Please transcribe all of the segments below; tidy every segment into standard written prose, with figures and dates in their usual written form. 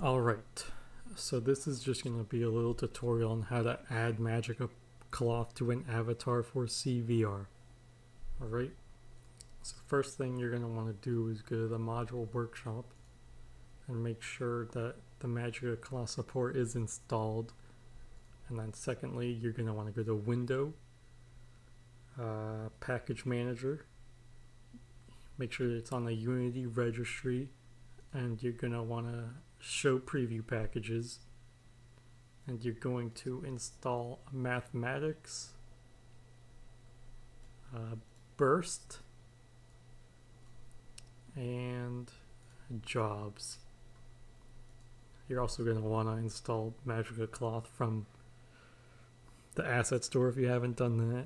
Alright, so this is just going to be a little tutorial on how to add Magica Cloth to an avatar for CVR. Alright, so first thing you're going to want to do is go to the module workshop and make sure that the Magica Cloth support is installed. And then secondly, you're going to want to go to Window, Package Manager, make sure it's on the Unity registry, and you're going to want to show preview packages, and you're going to install mathematics, burst, and jobs. You're also going to want to install Magica Cloth from the asset store if you haven't done that.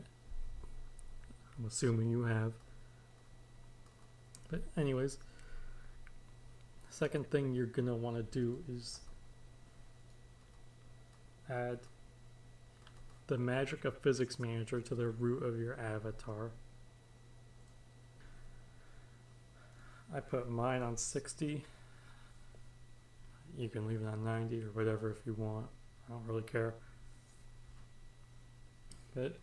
I'm assuming you have. But anyways, second thing you're going to want to do is add the Magica Physics Manager to the root of your avatar. I put mine on 60. You can leave it on 90 or whatever if you want. I don't really care. But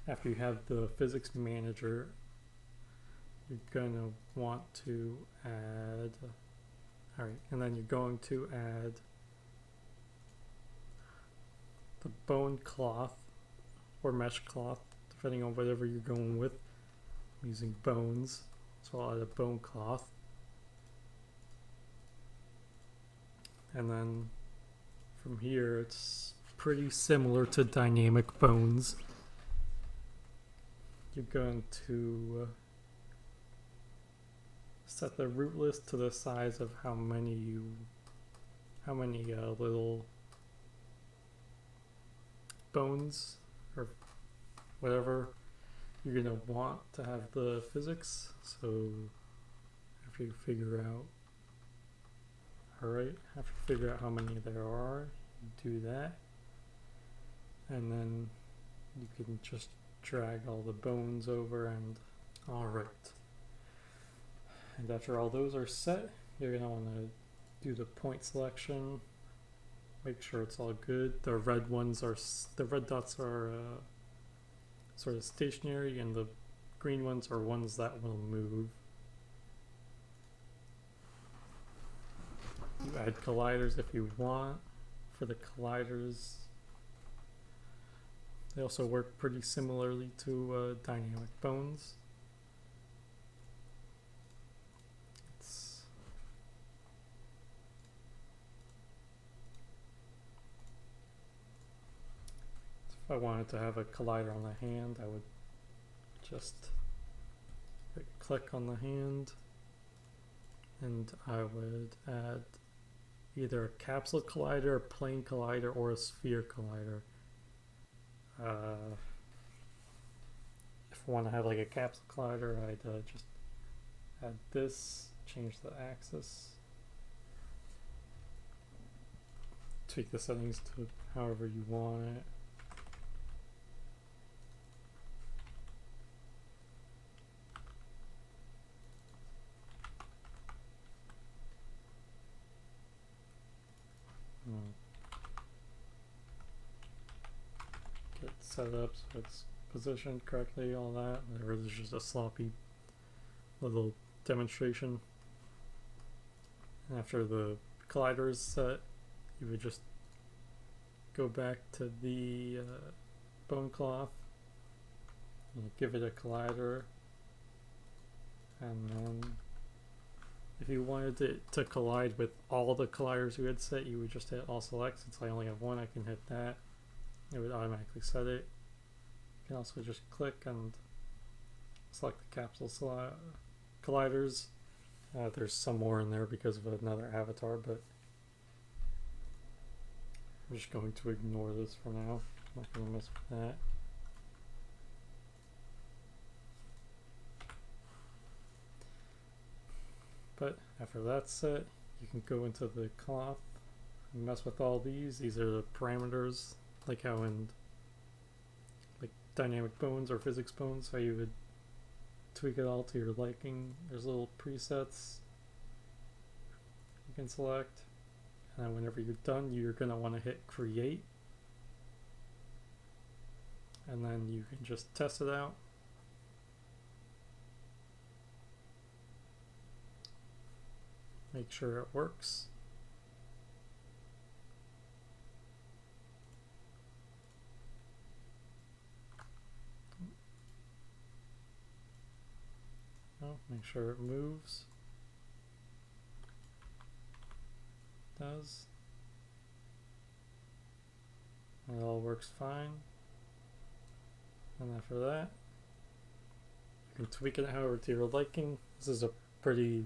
after you have the Physics Manager, you're going to want to add... Alright, and then you're going to add the bone cloth or mesh cloth, depending on whatever you're going with. I'm using bones, so I'll add a bone cloth. And then from here, it's pretty similar to dynamic bones. You're going to set the root list to the size of how many little bones or whatever you're gonna want to have the physics. So after you figure out, after you figure out how many there are, you do that, and then you can just drag all the bones over. And alright. And after all those are set, you're going to want to do the point selection, make sure it's all good. The red dots are sort of stationary, and the green ones are ones that will move. You add colliders if you want. For the colliders, they also work pretty similarly to dynamic bones. If I wanted to have a collider on the hand, I would just click on the hand, and I would add either a capsule collider, a plane collider, or a sphere collider. If I want to have like a capsule collider, I'd just add this, change the axis, tweak the settings to however you want it. Get set up so it's positioned correctly, all that. Or this is just a sloppy little demonstration. And after the collider is set, you would just go back to the bone cloth and give it a collider, and then if you wanted it to collide with all the colliders you had set, you would just hit all select. Since I only have one, I can hit that. It would automatically set it. You can also just click and select the capsule colliders. There's some more in there because of another avatar, but I'm just going to ignore this for now. I'm not going to mess with that. But after that's set, you can go into the cloth and mess with all these. These are the parameters, like how in like dynamic bones or physics bones, how you would tweak it all to your liking. There's little presets you can select. And then whenever you're done, you're going to want to hit create. And then you can just test it out. Make sure it works. Oh, make sure it moves. Does. It all works fine. And after that, you can tweak it however to your liking. This is a pretty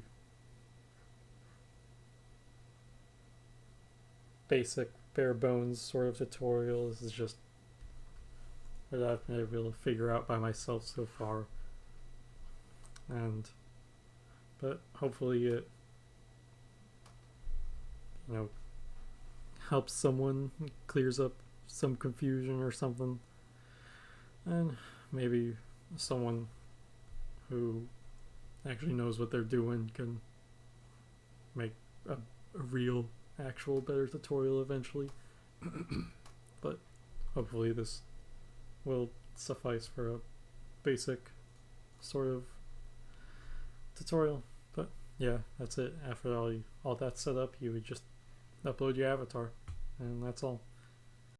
basic, bare bones sort of tutorial. This is just what I've been able to figure out by myself so far. But hopefully it, you know, helps someone, clears up some confusion or something, and maybe someone who actually knows what they're doing can make a real, actual better tutorial eventually. But hopefully this will suffice for a basic sort of tutorial. But yeah, that's it. After all that set up, you would just upload your avatar, and that's all.